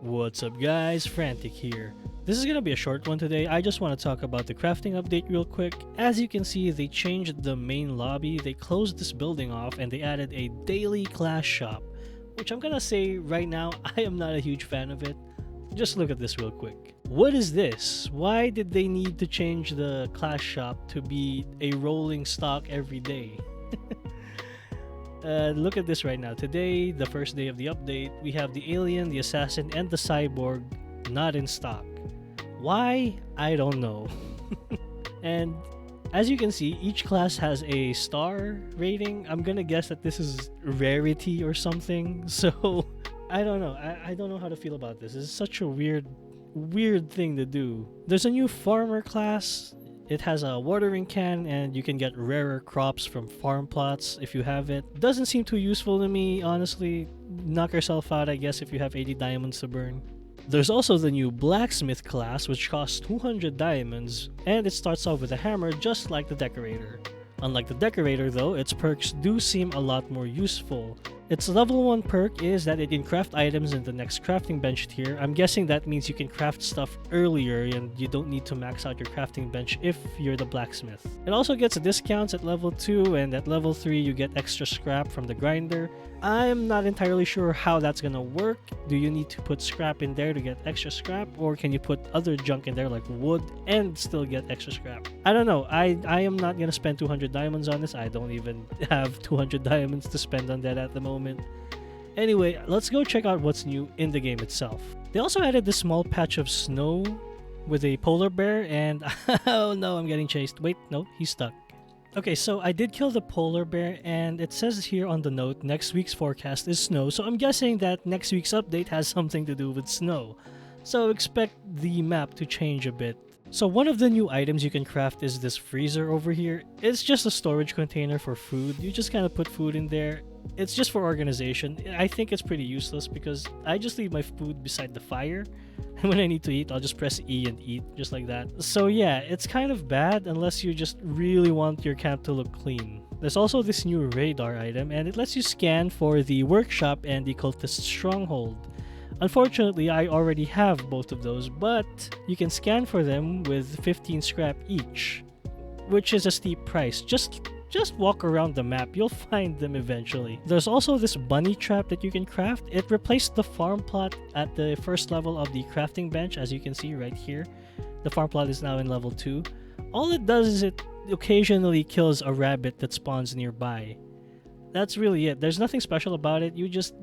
What's up guys, Frantic here. This is gonna be a short one today. I just want to talk about the crafting update real quick. As you can see, they changed the main lobby, they closed this building off, and they added a daily class shop, which I'm gonna say right now, I am not a huge fan of it. Just look at this real quick. What is this? Why did they need to change the class shop to be a rolling stock every day? Look at this right now. Today, the first day of the update, we have the alien, the assassin, and the cyborg not in stock. Why? I don't know. And as you can see, each class has a star rating. I'm gonna guess that this is rarity or something. So I don't know. I don't know how to feel about this. It's such a weird thing to do. There's a new farmer class. It has a watering can and you can get rarer crops from farm plots if you have it. Doesn't seem too useful to me, honestly. Knock yourself out, I guess, if you have 80 diamonds to burn. There's also the new blacksmith class, which costs 200 diamonds, and it starts off with a hammer just like the decorator. Unlike the decorator though, its perks do seem a lot more useful. Its level 1 perk is that it can craft items in the next crafting bench tier. I'm guessing that means you can craft stuff earlier and you don't need to max out your crafting bench if you're the blacksmith. It also gets discounts at level 2, and at level 3 you get extra scrap from the grinder. I'm not entirely sure how that's gonna work. Do you need to put scrap in there to get extra scrap, or can you put other junk in there like wood and still get extra scrap? I don't know. I am not gonna spend 200 diamonds on this. I don't even have 200 diamonds to spend on that at the moment. Anyway, let's go check out what's new in the game itself. They also added this small patch of snow with a polar bear, and oh no, I'm getting chased. Wait, no, he's stuck. Okay, so I did kill the polar bear, and it says here on the note, next week's forecast is snow, so I'm guessing that next week's update has something to do with snow. So expect the map to change a bit. So one of the new items you can craft is this freezer over here. It's just a storage container for food. You just kind of put food in there. It's just for organization. I think it's pretty useless because I just leave my food beside the fire. And when I need to eat, I'll just press E and eat, just like that. So yeah, it's kind of bad unless you just really want your camp to look clean. There's also this new radar item, and it lets you scan for the workshop and the cultist stronghold. Unfortunately, I already have both of those, but you can scan for them with 15 scrap each, which is a steep price. Just walk around the map, you'll find them eventually. There's also this bunny trap that you can craft. It replaced the farm plot at the first level of the crafting bench, as you can see right here. The farm plot is now in level 2. All it does is it occasionally kills a rabbit that spawns nearby. That's really it. There's nothing special about it. You just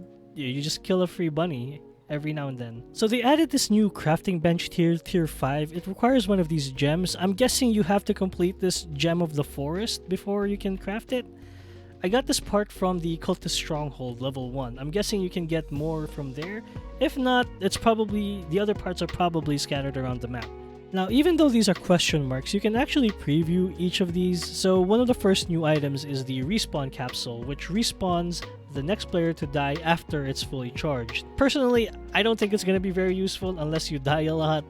kill a free bunny every now and then. So they added this new crafting bench tier 5. It requires one of these gems. I'm guessing you have to complete this gem of the forest before you can craft it. I got this part from the cultist stronghold level 1. I'm guessing you can get more from there. If not, it's probably the other parts are probably scattered around the map. Now, even though these are question marks, you can actually preview each of these. So one of the first new items is the respawn capsule, which respawns the next player to die after it's fully charged. Personally, I don't think it's going to be very useful unless you die a lot.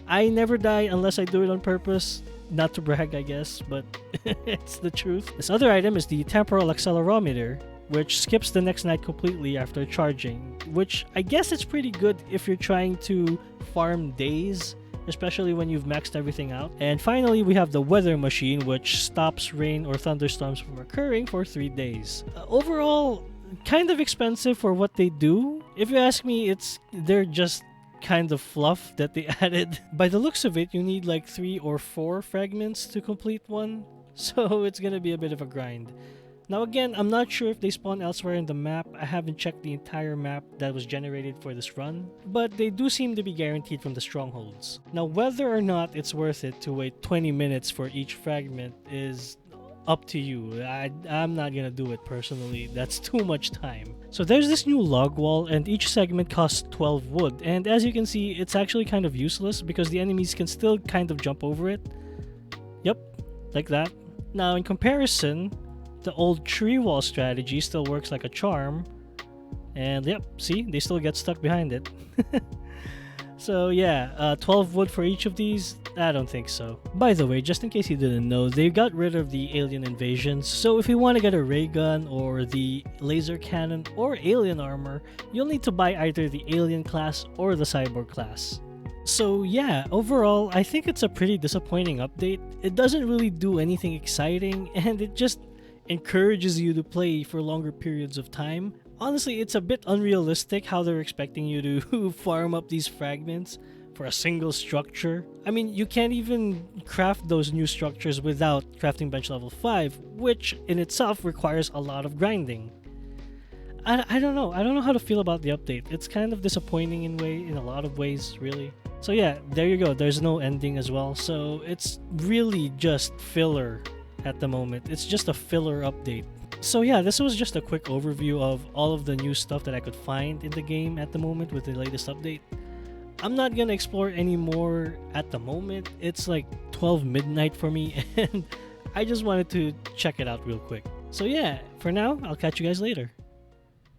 I never die unless I do it on purpose. Not to brag, I guess, but it's the truth. This other item is the temporal accelerometer, which skips the next night completely after charging, which I guess it's pretty good if you're trying to farm days, especially when you've maxed everything out. And finally, we have the weather machine, which stops rain or thunderstorms from occurring for 3 days. Overall, kind of expensive for what they do. If you ask me, they're just kind of fluff that they added. By the looks of it, you need like 3 or 4 fragments to complete one, so it's gonna be a bit of a grind. Now again, I'm not sure if they spawn elsewhere in the map. I haven't checked the entire map that was generated for this run, but they do seem to be guaranteed from the strongholds. Now whether or not it's worth it to wait 20 minutes for each fragment is up to you. I'm not gonna do it personally. That's too much time. So there's this new log wall, and each segment costs 12 wood, and as you can see, it's actually kind of useless because the enemies can still kind of jump over it. Yep, like that. Now in comparison, the old tree wall strategy still works like a charm, and yep, see, they still get stuck behind it. So yeah, 12 wood for each of these? I don't think so. By the way, just in case you didn't know, they got rid of the alien invasions, so if you want to get a ray gun or the laser cannon or alien armor, you'll need to buy either the alien class or the cyborg class. So yeah, overall, I think it's a pretty disappointing update. It doesn't really do anything exciting, and it just encourages you to play for longer periods of time. Honestly, it's a bit unrealistic how they're expecting you to farm up these fragments for a single structure. I mean, you can't even craft those new structures without crafting bench level 5, which in itself requires a lot of grinding. I don't know. I don't know how to feel about the update. It's kind of disappointing in a lot of ways, really. So yeah, there you go. There's no ending as well. So it's really just filler at the moment. It's just a filler update. So yeah, this was just a quick overview of all of the new stuff that I could find in the game at the moment with the latest update. I'm not gonna explore any more at the moment. It's like 12 midnight for me and I just wanted to check it out real quick. So yeah, for now, I'll catch you guys later.